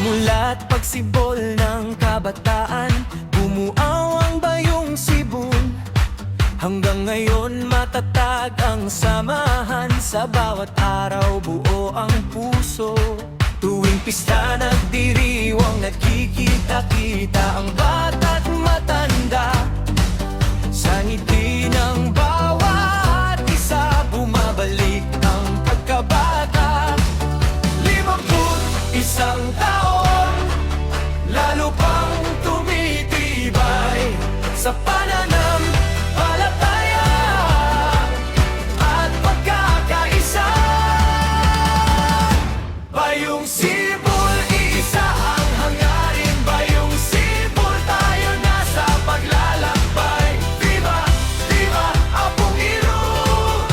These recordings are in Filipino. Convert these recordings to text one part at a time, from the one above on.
Simula't pagsibol ng kabataan, bumuaw ang Bayong Cebu. Hanggang ngayon matatag ang samahan, sa bawat araw buo ang puso. Tuwing pista nagdiriwang, nagkikita-kita ang bata't matanda. Sa ngiti ng bawat isa, bumabalik ang pagkabata. 51 taon, lalo pang tumitibay sa pananampalataya at pagkakaisa. Bayong Sibol, iisa ang hangarin. Bayong Sibol, tayo nasa paglalakbay. Viva, viva, Apong Iro,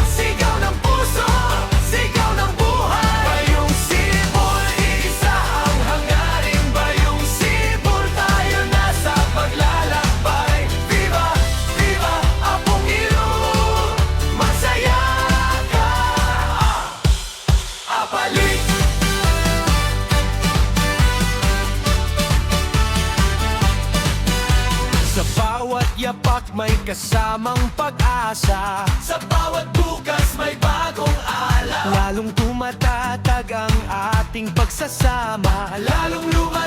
sigaw ng puso, sigaw ng buhay. Bayong Sibol, iisa ang hangarin. Bayong Sibol, tayo nasa paglalakbay. Viva, viva, Apong Iro, masaya ka, apalik. Sa bawat yapak may kasamang pag-asa, sa bawat bukas may bagong ala. Lalong tumatatag ang ating pagsasama, lalong lumalim